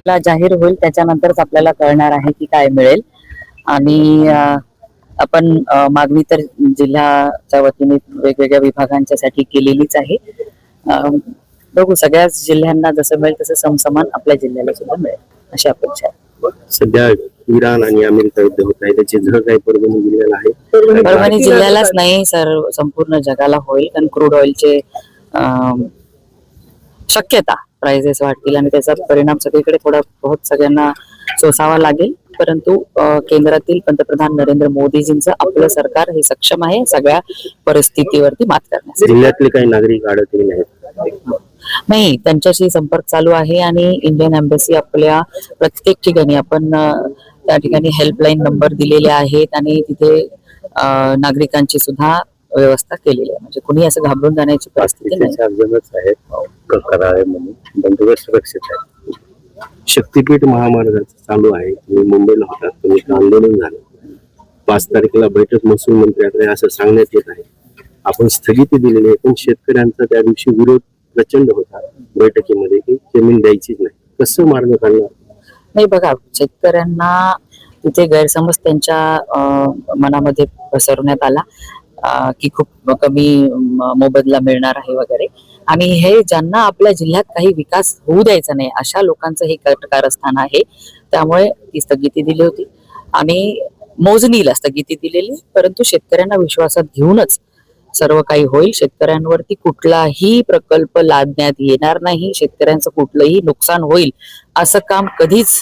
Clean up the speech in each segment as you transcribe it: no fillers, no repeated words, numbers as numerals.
ला जाहीर होईल त्याच्यानंतरच आपल्याला कळणार आहे की काय मिळेल. आणि आपण मागणी तर जिल्ह्याच्या वतीने वेगवेगळ्या विभागांच्या साठी केलेलीच आहे. बघू, सगळ्याच जिल्ह्यांना जसं मिळेल तसं समसमान आपल्या जिल्ह्याला सुद्धा मिळेल अशी अपेक्षा आहे. सध्या इराण आणि अमेरिका युद्ध होत आहे, त्याची झळ काही परभणी जिल्ह्याला आहे? परभणी जिल्ह्यालाच नाही सर, संपूर्ण जगाला होईल. कारण क्रूड ऑइलचे शक्यता प्राइसेस वाढतील आणि त्याचा परिणाम सगळीकडे थोडा बहुत सगळ्यांना सोसावा लागेल. परंतु केंद्रातील पंतप्रधान नरेंद्र मोदीजींचं आपलं सरकार हे सक्षम आहे सगळ्या परिस्थितीवरती मात करण्यासाठी. जिल्ह्यातले काही नागरिक अडकलेले आहेत? नाही, त्यांच्याशी संपर्क चालू आहे आणि इंडियन एम्बसी आपल्या प्रत्येक ठिकाणी आपण त्या ठिकाणी हेल्पलाईन नंबर दिलेले आहेत आणि तिथे नागरिकांची सुद्धा व्यवस्था केलेली आहे. म्हणजे कुणी असं घाबरून जाण्याची परिस्थिती नाही. बंदोबस्त सुरक्षित आहे. शक्तीपीठ महामार्गाचं चालू आहे, तुम्ही मुंबईला होता, तुम्ही आंदोलन झालं. 5 तारखेला बैठक महसूल मंत्र्याकडे असं सांगण्यात येत आहे. आपण स्थगिती दिलेली आहे, पण शेतकऱ्यांचा त्या दिवशी विरोध प्रचंड होता बैठकीमध्ये की जमीन द्यायचीच नाही. कसं मार्ग काढणार? नाही बघा, शेतकऱ्यांना तिथे गैरसमज त्यांच्या मनामध्ये पसरवण्यात आला की खूप कमी मोबदला मिळणार आहे वगैरे. आणि हे ज्यांना आपल्या जिल्ह्यात काही विकास होऊ द्यायचा नाही अशा लोकांचं हे कारस्थान आहे. त्यामुळे ती स्थगिती दिली होती आणि मोजणीला स्थगिती दिलेली, परंतु शेतकऱ्यांना विश्वासात घेऊनच सर्व काही होईल. शेतकऱ्यांवरती कुठलाही प्रकल्प लादण्यात येणार नाही, शेतकऱ्यांचं कुठलंही नुकसान होईल असं काम कधीच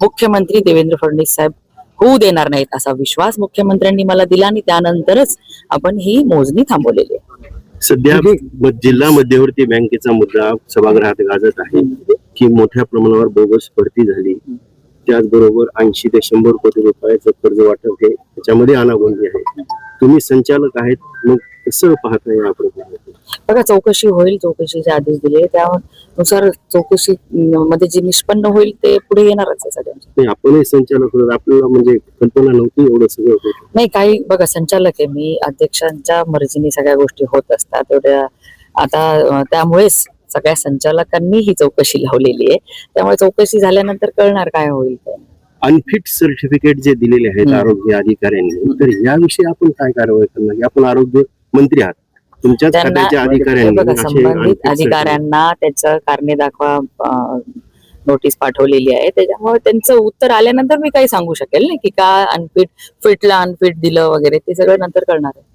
मुख्यमंत्री देवेंद्र फडणवीस साहेब होऊ देणार नाहीत असा विश्वास मुख्यमंत्र्यांनी मला दिला आणि त्यानंतरच आपण ही मोजणी थांबवलेली आहे. सध्या जिल्हा मध्यवर्ती बँकेचा मुद्दा सभागृहात गाजत आहे की मोठ्या प्रमाणावर बोगस भरती झाली, त्याचबरोबर 80 ते 100 कोटी रुपयाचं कर्ज वाटप हे त्याच्यामध्ये अनागोंदी आहे. तुम्ही संचालक आहेत, मग कसं पाहताय या प्रकरणात? बघा, चौकशी होईल, चौकशीचे आदेश दिले, त्यानुसार चौकशी मध्ये जे निष्पन्न होईल ते पुढे येणारच आहे सगळ्यांच्या. आपणही संचालक होतो, आपल्याला म्हणजे कल्पना नव्हती एवढं सगळं होतं. नाही, काही बघा, संचालक आहे मी, अध्यक्षांच्या मर्जीने सगळ्या गोष्टी होत असतात एवढ्या. आता त्यामुळेच सगळ्या संचालकांनी ही चौकशी लावलेली आहे. त्यामुळे चौकशी झाल्यानंतर कळणार काय होईल. अनफिट सर्टिफिकेट जे दिलेले आहेत आरोग्य अधिकाऱ्यांनी, तर याविषयी आपण काय कारवाई करणार? आपण आरोग्य मंत्री आहात, तुमच्याच खात्याच्या अधिकाऱ्यांनी संबंधित अधिकाऱ्यांना त्याचं कारणे दाखवा नोटीस पाठवलेली आहे. त्याच्यामुळे त्यांचं उत्तर आल्यानंतर मी काही सांगू शकेल नाही की का अनफिट, फिटला अनफिट दिलं वगैरे, ते सगळं नंतर कळणार आहे.